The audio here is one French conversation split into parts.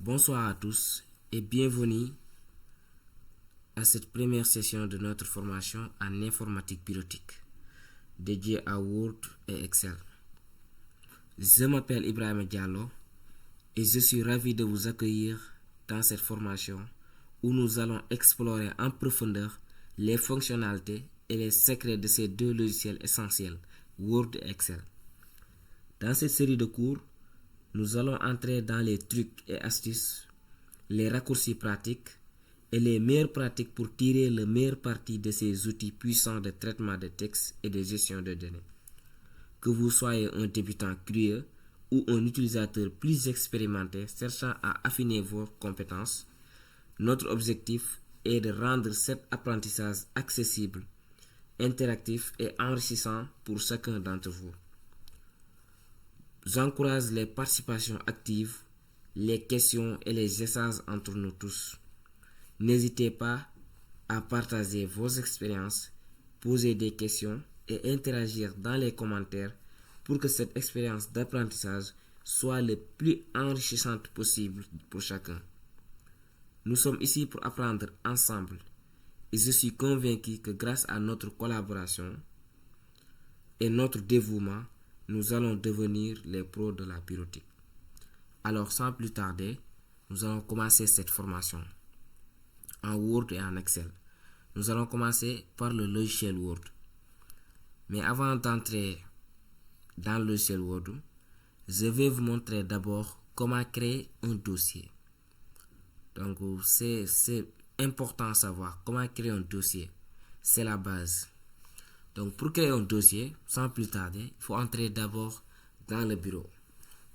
Bonsoir à tous et bienvenue à cette première session de notre formation en informatique bureautique dédiée à Word et Excel. Je m'appelle Ibrahima Diallo et je suis ravi de vous accueillir dans cette formation où nous allons explorer en profondeur les fonctionnalités et les secrets de ces deux logiciels essentiels, Word et Excel. Dans cette série de cours, nous allons entrer dans les trucs et astuces, les raccourcis pratiques et les meilleures pratiques pour tirer le meilleur parti de ces outils puissants de traitement de texte et de gestion de données. Que vous soyez un débutant curieux ou un utilisateur plus expérimenté cherchant à affiner vos compétences, notre objectif est de rendre cet apprentissage accessible, interactif et enrichissant pour chacun d'entre vous. J'encourage les participations actives, les questions et les échanges entre nous tous. N'hésitez pas à partager vos expériences, poser des questions et interagir dans les commentaires pour que cette expérience d'apprentissage soit le plus enrichissante possible pour chacun. Nous sommes ici pour apprendre ensemble et je suis convaincu que grâce à notre collaboration et notre dévouement, nous allons devenir les pros de la bureautique. Alors sans plus tarder, nous allons commencer cette formation en Word et en Excel. Nous allons commencer par le logiciel Word. Mais avant d'entrer dans le logiciel Word, je vais vous montrer d'abord comment créer un dossier. Donc c'est important de savoir comment créer un dossier. C'est la base. Donc pour créer un dossier, sans plus tarder, il faut entrer d'abord dans le bureau.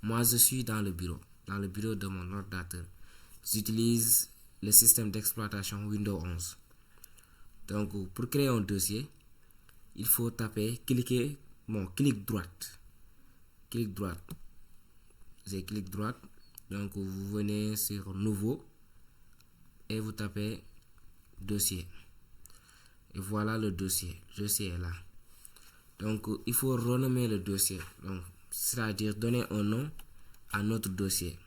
Moi je suis dans le bureau de mon ordinateur. J'utilise le système d'exploitation Windows 11. Donc pour créer un dossier, il faut taper, clic droite. J'ai clic droite. Donc vous venez sur nouveau et vous tapez dossier. Et voilà le dossier. Le dossier est là. Donc il faut renommer le dossier. Donc, c'est-à-dire donner un nom à notre dossier.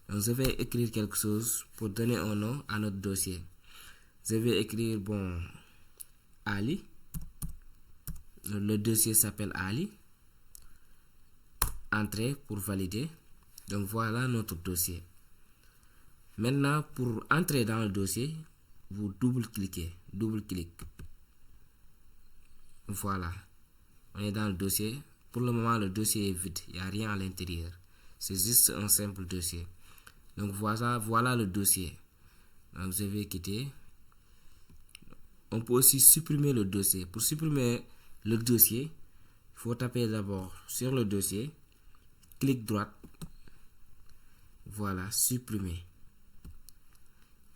Donc je vais écrire quelque chose pour donner un nom à notre dossier. Je vais écrire Ali. Le dossier s'appelle Ali. Entrée pour valider. Donc voilà notre dossier. Maintenant, pour entrer dans le dossier, vous double-cliquez. Voilà. On est dans le dossier. Pour le moment, le dossier est vide. Il n'y a rien à l'intérieur. C'est juste un simple dossier. Donc voilà le dossier. Donc je vais quitter. On peut aussi supprimer le dossier. Pour supprimer le dossier, il faut taper d'abord sur le dossier. Clic droit. Voilà, supprimer.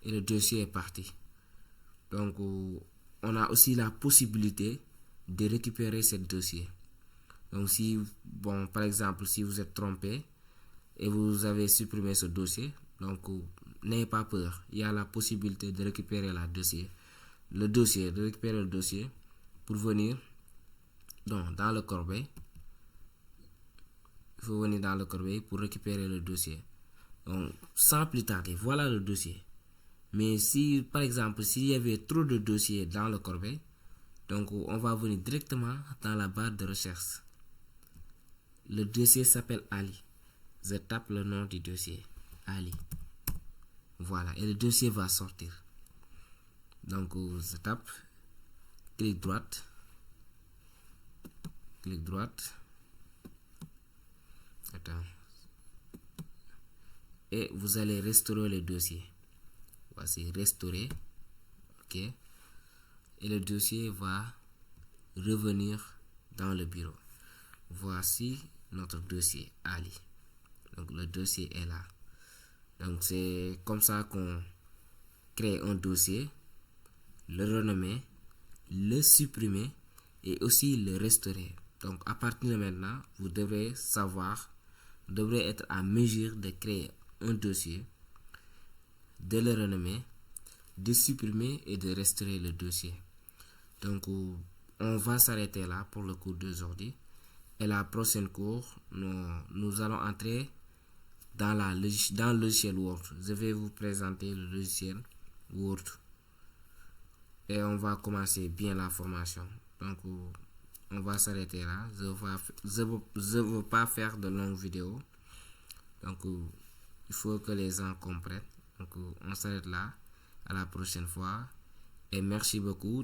Et le dossier est parti. Donc on a aussi la possibilité de récupérer ce dossier. Donc par exemple, si vous êtes trompé et vous avez supprimé ce dossier, donc n'ayez pas peur. Il y a la possibilité de récupérer de récupérer le dossier pour venir dans le corbeil. Il faut venir dans le corbeil pour récupérer le dossier. Donc sans plus tarder, voilà le dossier. Mais si par exemple s'il y avait trop de dossiers dans le corbeil, donc on va venir directement dans la barre de recherche. Le dossier s'appelle Ali. Je tape le nom du dossier, Ali. Voilà, et le dossier va sortir. Donc je tape, clic droite. Attends. Et vous allez restaurer le dossier. Voici restaurer. OK. Et le dossier va revenir dans le bureau. Voici notre dossier Ali. Donc le dossier est là. Donc c'est comme ça qu'on crée un dossier, le renommer, le supprimer et aussi le restaurer. Donc à partir de maintenant, vous devrez être à mesure de créer un dossier, de le renommer, de supprimer et de restaurer le dossier. Donc on va s'arrêter là pour le cours d'aujourd'hui. Et la prochaine cours, nous allons entrer dans le logiciel Word. Je vais vous présenter le logiciel Word et on va commencer bien la formation. Donc on va s'arrêter là. Je veux pas faire de longues vidéos. Donc il faut que les gens comprennent. Donc on s'arrête là. À la prochaine fois et merci beaucoup.